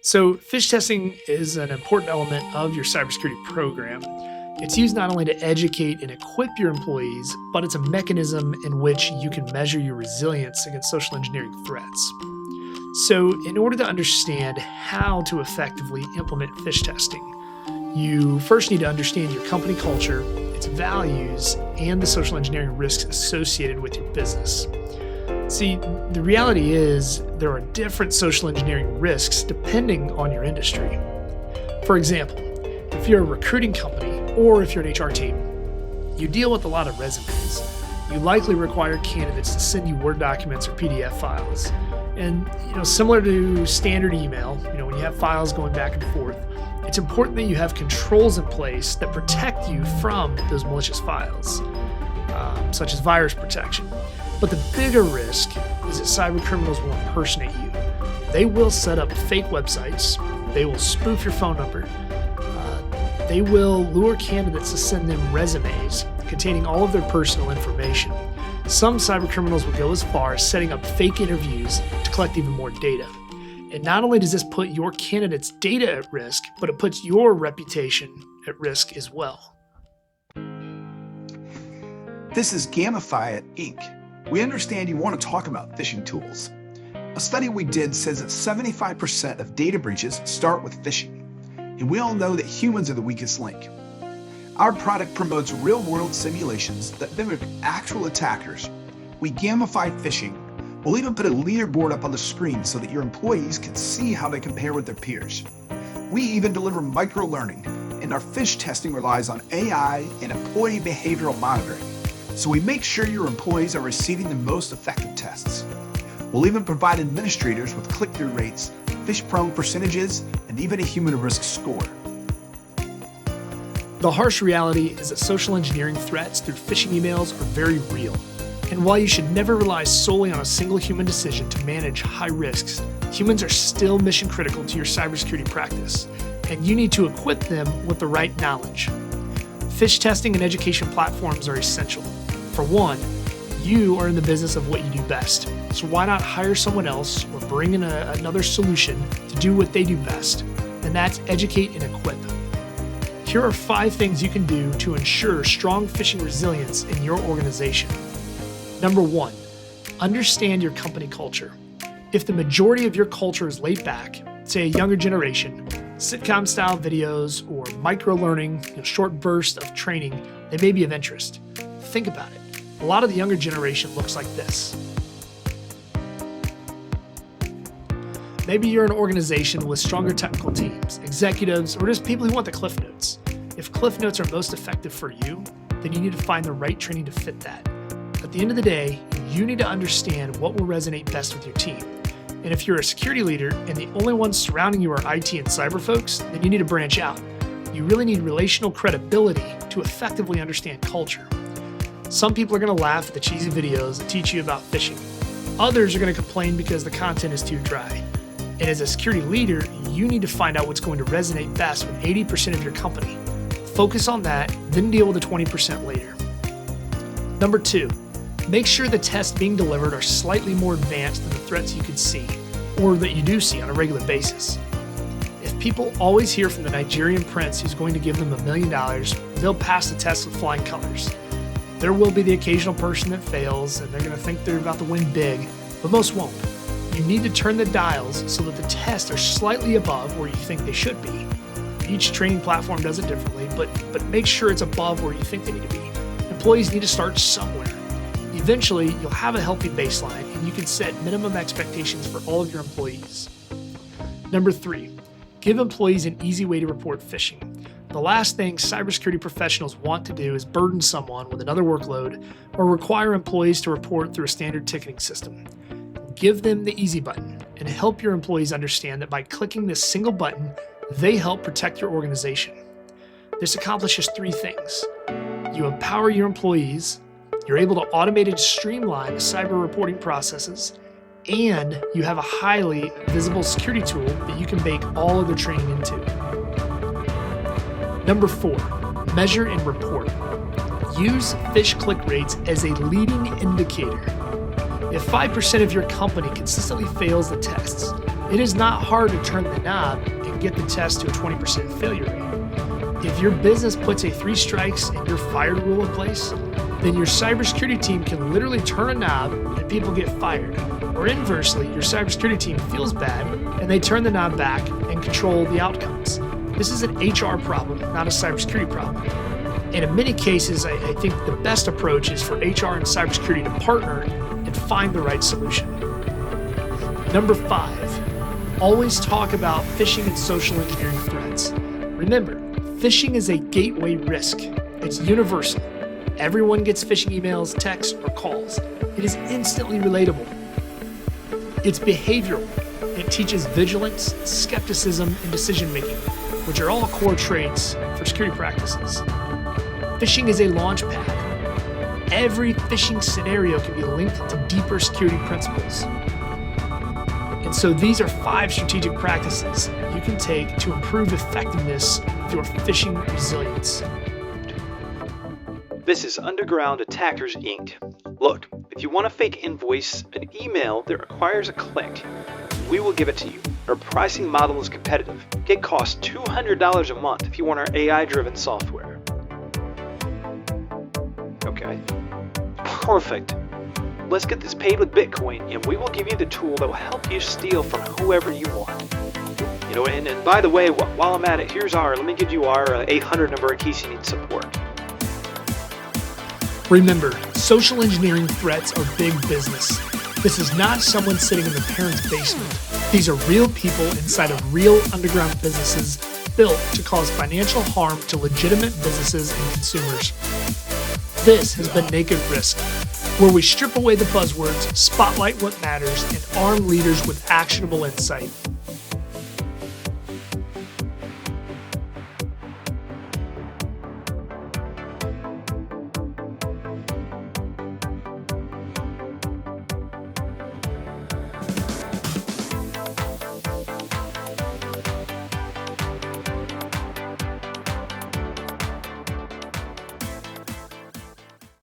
So phish testing is an important element of your cybersecurity program. It's used not only to educate and equip your employees, but it's a mechanism in which you can measure your resilience against social engineering threats. So in order to understand how to effectively implement phish testing, you first need to understand your company culture, its values, and the social engineering risks associated with your business. See, the reality is there are different social engineering risks depending on your industry. For example, if you're a recruiting company or if you're an HR team, you deal with a lot of resumes. You likely require candidates to send you Word documents or PDF files. And similar to standard email, when you have files going back and forth, it's important that you have controls in place that protect you from those malicious files, such as virus protection. But the bigger risk is that cyber criminals will impersonate you. They will set up fake websites. They will spoof your phone number. They will lure candidates to send them resumes containing all of their personal information. Some cyber criminals will go as far as setting up fake interviews to collect even more data. And not only does this put your candidate's data at risk, but it puts your reputation at risk as well. This is Gamify It, Inc. We understand you want to talk about phishing tools. A study we did says that 75% of data breaches start with phishing, and we all know that humans are the weakest link. Our product promotes real-world simulations that mimic actual attackers. We gamify phishing. We'll even put a leaderboard up on the screen so that your employees can see how they compare with their peers. We even deliver micro-learning, and our phish testing relies on AI and employee behavioral monitoring. So we make sure your employees are receiving the most effective tests. We'll even provide administrators with click-through rates, phish-prone percentages, and even a human risk score. The harsh reality is that social engineering threats through phishing emails are very real. And while you should never rely solely on a single human decision to manage high risks, humans are still mission critical to your cybersecurity practice, and you need to equip them with the right knowledge. Phish testing and education platforms are essential. For one, you are in the business of what you do best, so why not hire someone else or bring in another solution to do what they do best, and that's educate and equip. Here are 5 things you can do to ensure strong phishing resilience in your organization. Number 1, understand your company culture. If the majority of your culture is laid back, say a younger generation, sitcom-style videos or micro-learning, short bursts of training, they may be of interest. Think about it. A lot of the younger generation looks like this. Maybe you're an organization with stronger technical teams, executives, or just people who want the Cliff Notes. If Cliff Notes are most effective for you, then you need to find the right training to fit that. At the end of the day, you need to understand what will resonate best with your team. And if you're a security leader and the only ones surrounding you are IT and cyber folks, then you need to branch out. You really need relational credibility to effectively understand culture. Some people are going to laugh at the cheesy videos that teach you about phishing. Others are going to complain because the content is too dry. And as a security leader, you need to find out what's going to resonate best with 80% of your company. Focus on that, then deal with the 20% later. Number 2, make sure the tests being delivered are slightly more advanced than the threats you could see, or that you do see on a regular basis. If people always hear from the Nigerian prince who's going to give them $1 million, they'll pass the test with flying colors. There will be the occasional person that fails, and they're going to think they're about to win big, but most won't. You need to turn the dials so that the tests are slightly above where you think they should be. Each training platform does it differently, but make sure it's above where you think they need to be. Employees need to start somewhere. Eventually, you'll have a healthy baseline, and you can set minimum expectations for all of your employees. Number 3, give employees an easy way to report phishing. The last thing cybersecurity professionals want to do is burden someone with another workload or require employees to report through a standard ticketing system. Give them the easy button and help your employees understand that by clicking this single button, they help protect your organization. This accomplishes 3 things. You empower your employees, you're able to automate and streamline the cyber reporting processes, and you have a highly visible security tool that you can bake all of the training into. Number 4, measure and report. Use phish click rates as a leading indicator. If 5% of your company consistently fails the tests, It is not hard to turn the knob and get the test to a 20% failure rate. If your business puts a 3 strikes and you're fired rule in place, then your cybersecurity team can literally turn a knob and people get fired. Or inversely, your cybersecurity team feels bad and they turn the knob back and control the outcomes. This is an HR problem, not a cybersecurity problem. And in many cases, I think the best approach is for HR and cybersecurity to partner and find the right solution. Number 5, always talk about phishing and social engineering threats. Remember, phishing is a gateway risk. It's universal. Everyone gets phishing emails, texts, or calls. It is instantly relatable. It's behavioral. It teaches vigilance, skepticism, and decision-making, which are all core traits for security practices. Phishing is a launch pad. Every phishing scenario can be linked to deeper security principles. And so these are 5 strategic practices you can take to improve effectiveness of your phishing resilience. This is Underground Attackers Inc. Look, if you want a fake invoice, an email that requires a click, we will give it to you. Our pricing model is competitive. It costs $200 a month if you want our AI-driven software. Okay. Perfect. Let's get this paid with Bitcoin, and we will give you the tool that will help you steal from whoever you want. And by the way, while I'm at it, let me give you our 800 number in case you need support. Remember, social engineering threats are big business. This is not someone sitting in their parents' basement. These are real people inside of real underground businesses built to cause financial harm to legitimate businesses and consumers. This has been Naked Risk, where we strip away the buzzwords, spotlight what matters, and arm leaders with actionable insight.